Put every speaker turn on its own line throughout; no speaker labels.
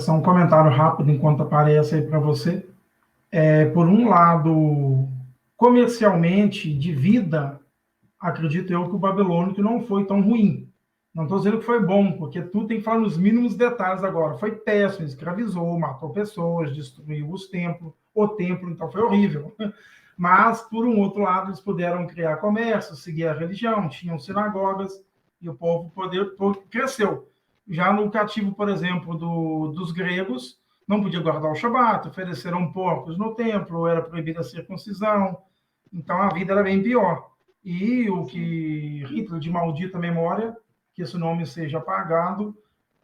Só um comentário rápido enquanto aparece aí para você. Por um lado, comercialmente, de vida, acredito eu que o babilônico não foi tão ruim. Não estou dizendo que foi bom, porque tudo tem que falar nos mínimos detalhes agora. Foi péssimo, escravizou, matou pessoas, destruiu os templos, o templo, então foi horrível. Mas, por um outro lado, eles puderam criar comércio, seguir a religião, tinham sinagogas, e o povo cresceu. Já no cativo, por exemplo, dos gregos, não podia guardar o Shabat, ofereceram porcos no templo, era proibida a circuncisão, então a vida era bem pior. E o
Sim.
que Hitler, de maldita memória, que esse nome seja apagado,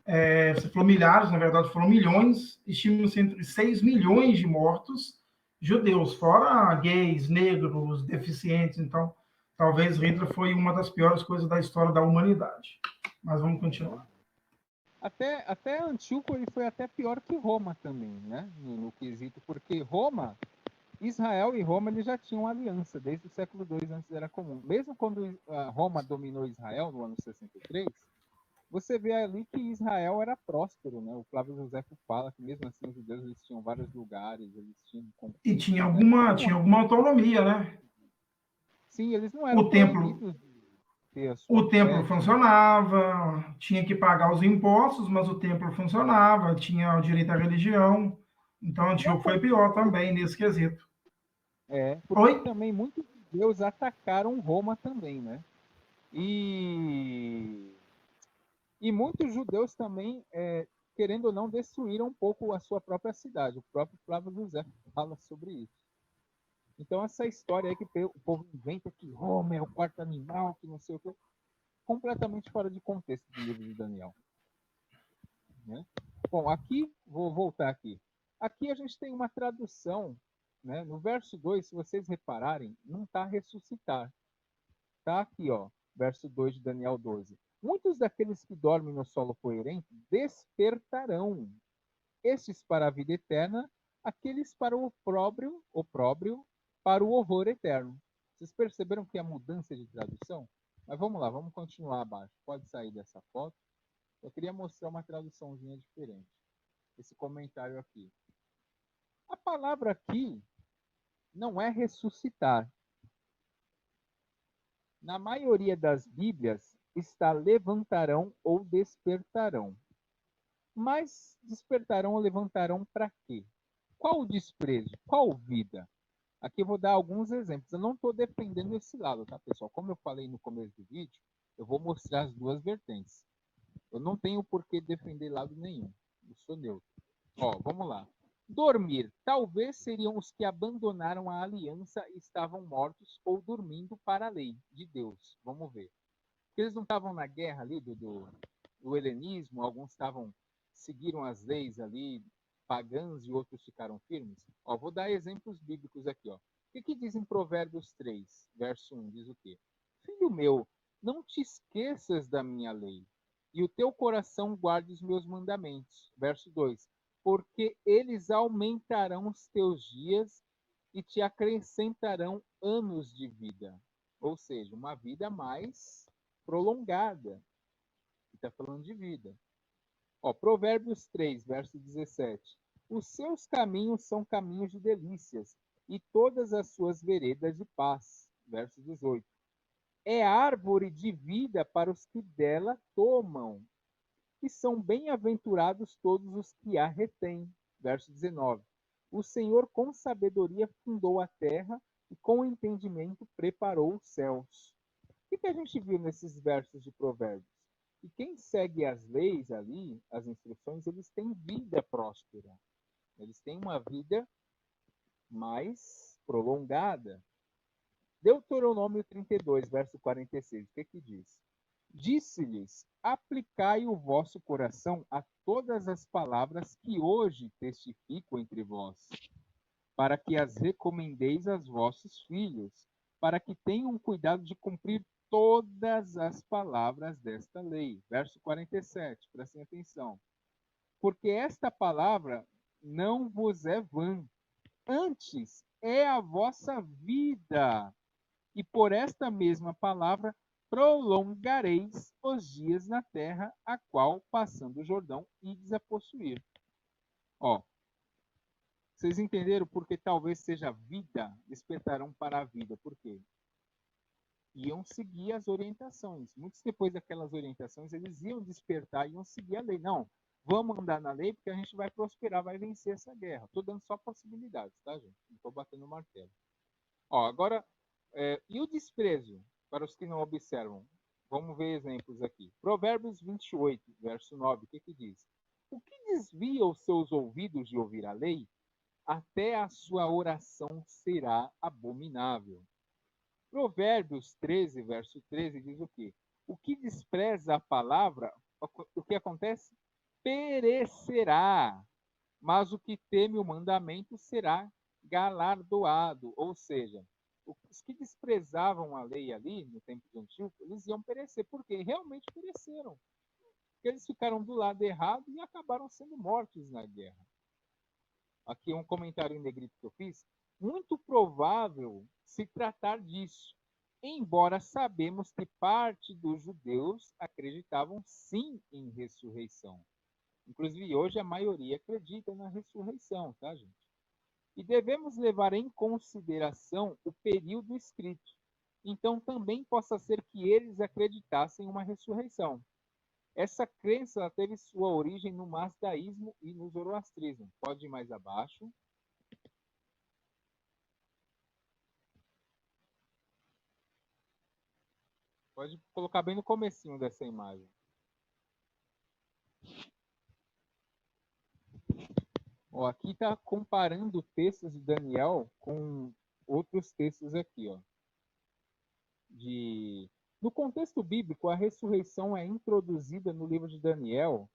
você falou milhares, na verdade foram milhões, estimam-se entre 6 milhões de mortos judeus, fora gays, negros, deficientes, então talvez Hitler foi uma das piores coisas da história da humanidade. Mas vamos
É.
continuar.
Até Antíoco ele foi até pior que Roma também, né? No quesito, porque Israel e Roma eles já tinham aliança desde o século II antes era comum. Mesmo quando Roma dominou Israel no ano 63, você vê ali que Israel era próspero, né? O Flávio Josefo fala que mesmo assim os judeus eles tinham vários lugares, eles tinham
E tinha
conquistas, né?
alguma,
Como
tinha alguma autonomia, né?
sim, eles não eram
O templo,
proibidos de ter a sua
o templo
fé,
funcionava, tinha que pagar os impostos, mas o templo funcionava, tinha o direito à religião. Então,
não
Antíoco foi
porque
pior também nesse quesito.
porque
Oi?
também muitos judeus atacaram Roma também, né? E muitos judeus também, querendo ou não, destruíram um pouco a sua própria cidade. O próprio Flávio José fala sobre isso. Então, essa história aí que o povo inventa que Roma é o quarto animal, que não sei o quê, completamente fora de contexto do livro de Daniel. Né? Bom, aqui, vou voltar aqui. Aqui a gente tem uma tradução, né? No verso 2, se vocês repararem, não está ressuscitar. Está aqui, ó, verso 2 de Daniel 12. Muitos daqueles que dormem no solo poeirente despertarão, estes para a vida eterna, aqueles para o opróbrio, para o horror eterno. Vocês perceberam que é a mudança de tradução? Mas vamos lá, vamos continuar abaixo. Pode sair dessa foto. Eu queria mostrar uma traduçãozinha diferente. Esse comentário aqui. A palavra aqui não é ressuscitar. Na maioria das Bíblias está levantarão ou despertarão. Mas despertarão ou levantarão para quê? Qual o desprezo? Qual vida? Aqui eu vou dar alguns exemplos. Eu não estou defendendo esse lado, tá, pessoal? Como eu falei no começo do vídeo, eu vou mostrar as duas vertentes. Eu não tenho por que defender lado nenhum. Eu sou neutro. Ó, vamos lá. Dormir. Talvez seriam os que abandonaram a aliança e estavam mortos ou dormindo para a lei de Deus. Vamos ver. Porque eles não estavam na guerra ali do helenismo, alguns seguiram as leis ali pagãs e outros ficaram firmes. Ó, vou dar exemplos bíblicos aqui. Ó. O que diz em Provérbios 3, verso 1? Diz o quê? Filho meu, não te esqueças da minha lei, e o teu coração guarde os meus mandamentos. Verso 2: porque eles aumentarão os teus dias e te acrescentarão anos de vida. Ou seja, uma vida mais prolongada. Está falando de vida. Ó, Provérbios 3, verso 17. Os seus caminhos são caminhos de delícias, e todas as suas veredas de paz. Verso 18. É árvore de vida para os que dela tomam, e são bem-aventurados todos os que a retêm. Verso 19. O Senhor com sabedoria fundou a terra, e com entendimento preparou os céus. O que a gente viu nesses versos de Provérbios? Que quem segue as leis ali, as instruções, eles têm vida próspera. Eles têm uma vida mais prolongada. Deuteronômio 32, verso 46, o que diz? Disse-lhes: aplicai o vosso coração a todas as palavras que hoje testifico entre vós, para que as recomendeis aos vossos filhos, para que tenham cuidado de cumprir todas as palavras desta lei. Verso 47, prestem atenção. Porque esta palavra não vos é vã, antes é a vossa vida, e por esta mesma palavra prolongareis os dias na terra, a qual, passando o Jordão, ides a possuir. Ó, vocês entenderam porque talvez seja vida, despertarão para a vida. Por quê? Iam seguir as orientações. Muitos depois daquelas orientações, eles iam despertar, iam seguir a lei. Não, vamos andar na lei porque a gente vai prosperar, vai vencer essa guerra. Estou dando só possibilidades, tá, gente? Não estou batendo o martelo. Ó, agora, e o desprezo para os que não observam? Vamos ver exemplos aqui. Provérbios 28, verso 9, o que que diz? O que desvia os seus ouvidos de ouvir a lei, até a sua oração será abominável. Provérbios 13, verso 13, diz o quê? O que despreza a palavra, o que acontece? Perecerá, mas o que teme o mandamento será galardoado. Ou seja, os que desprezavam a lei ali, no tempo de antigo, eles iam perecer, porque realmente pereceram. Porque eles ficaram do lado errado e acabaram sendo mortos na guerra. Aqui um comentário em negrito que eu fiz. Muito provável se tratar disso, embora sabemos que parte dos judeus acreditavam sim em ressurreição. Inclusive hoje a maioria acredita na ressurreição, tá, gente? E devemos levar em consideração o período escrito. Então também possa ser que eles acreditassem em uma ressurreição. Essa crença teve sua origem no mazdaísmo e no zoroastrismo. Pode ir mais abaixo. Pode colocar bem no comecinho dessa imagem. Ó, aqui está comparando textos de Daniel com outros textos aqui, ó. No contexto bíblico, a ressurreição é introduzida no livro de Daniel,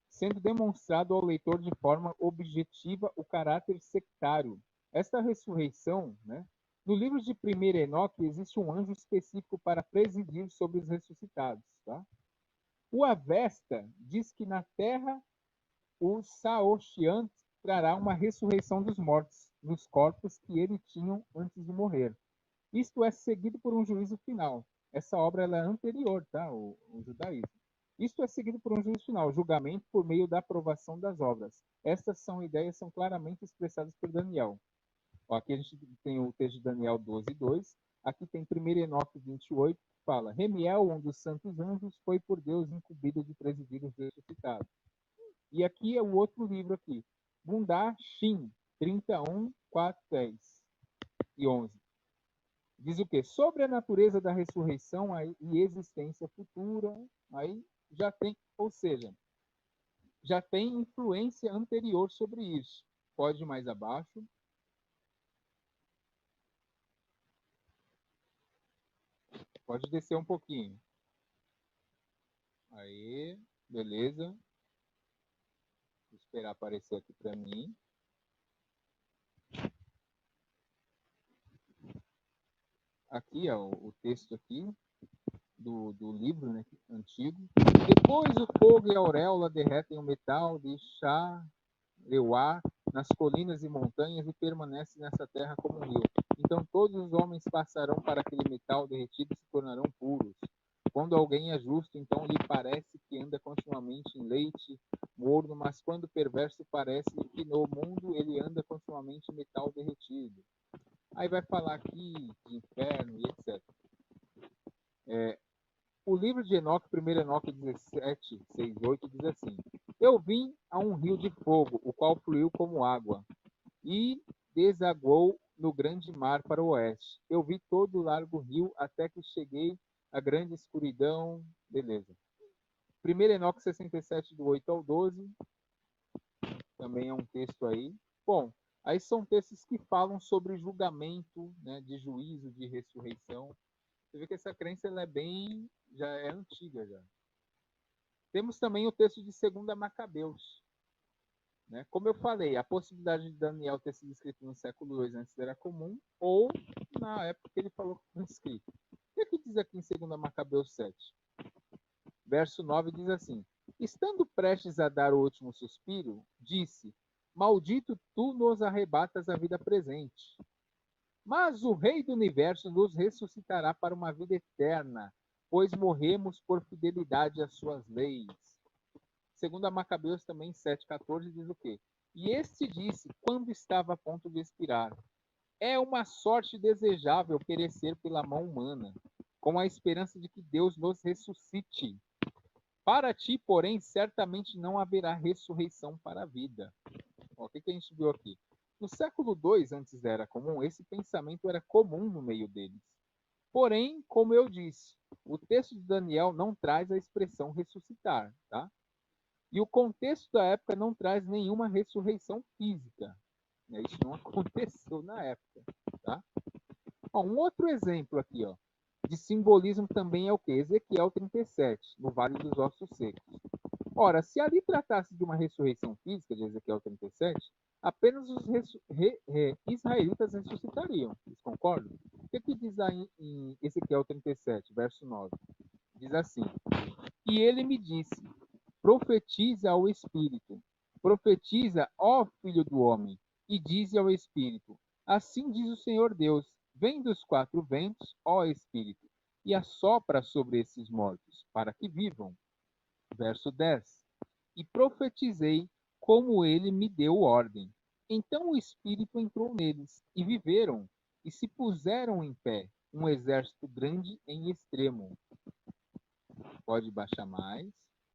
sendo demonstrado ao leitor de forma objetiva o caráter sectário. Esta ressurreição, né? No livro de 1 Enoque existe um anjo específico para presidir sobre os ressuscitados, tá? O Avesta diz que na terra o Saoshyant trará uma ressurreição dos mortos, nos corpos que ele tinham antes de morrer. Isto é seguido por um juízo final. Essa obra ela é anterior, tá? O judaísmo. Isto é seguido por um juízo final, julgamento por meio da aprovação das obras. Estas são claramente expressadas por Daniel. Ó, aqui a gente tem o texto de Daniel 12:2. Aqui tem 1 Enoque 28, que fala: Remiel, um dos santos anjos, foi por Deus incumbido de presidir os ressuscitados. E aqui é o outro livro aqui, Bundar Shin 31, 4, 10 e 11. Diz o quê? Sobre a natureza da ressurreição e existência futura, aí já tem, ou seja, já tem influência anterior sobre isso. Pode ir mais abaixo. Pode descer um pouquinho. Aí, beleza. Vou esperar aparecer aqui para mim. Aqui, ó, o texto aqui do livro, né, antigo. Depois o fogo e a auréola derretem o metal de Chá-Leuá nas colinas e montanhas e permanece nessa terra como um rio. Então todos os homens passarão para aquele metal derretido e se tornarão puros. Quando alguém é justo, então lhe parece que anda continuamente em leite morno, mas quando perverso parece que no mundo ele anda continuamente em metal derretido. Aí vai falar aqui de inferno e etc. O livro de Enoque, 1 Enoque 17, 6, 8, diz assim: Eu vim a um rio de fogo, o qual fluiu como água, e desaguou no grande mar para o oeste. Eu vi todo o largo rio até que cheguei à grande escuridão. Beleza. 1 Enoque 67, do 8 ao 12, também é um texto aí. Bom, aí são textos que falam sobre julgamento, né, de juízo, de ressurreição. Você vê que essa crença ela já é antiga já. Temos também o texto de 2 Macabeus. Né? Como eu falei, a possibilidade de Daniel ter sido escrito no século II antes era comum, ou na época que ele falou que foi escrito. O que diz aqui em 2 Macabeus 7? Verso 9 diz assim: Estando prestes a dar o último suspiro, disse: Maldito tu nos arrebatas a vida presente. Mas o Rei do Universo nos ressuscitará para uma vida eterna, pois morremos por fidelidade às suas leis. Segundo a Macabeus também 7,14 diz o quê? E este disse, quando estava a ponto de expirar, é uma sorte desejável perecer pela mão humana, com a esperança de que Deus nos ressuscite. Para ti, porém, certamente não haverá ressurreição para a vida. Ó, o que a gente viu aqui? No século II, antes da Era Comum, esse pensamento era comum no meio deles. Porém, como eu disse, o texto de Daniel não traz a expressão ressuscitar, tá? E o contexto da época não traz nenhuma ressurreição física. Né? Isso não aconteceu na época, tá? Ó, um outro exemplo aqui, ó, de simbolismo também é o que? Ezequiel 37, no Vale dos Ossos Secos. Ora, se ali tratasse de uma ressurreição física de Ezequiel 37, apenas os israelitas ressuscitariam. Vocês concordam? O que diz aí em Ezequiel 37, verso 9? Diz assim: E ele me disse, profetiza ao Espírito, profetiza, ó Filho do Homem, e dize ao Espírito, assim diz o Senhor Deus, vem dos quatro ventos, ó Espírito, e assopra sobre esses mortos, para que vivam. Verso 10. E profetizei como ele me deu ordem. Então o Espírito entrou neles, e viveram, e se puseram em pé, um exército grande em extremo. Pode baixar mais.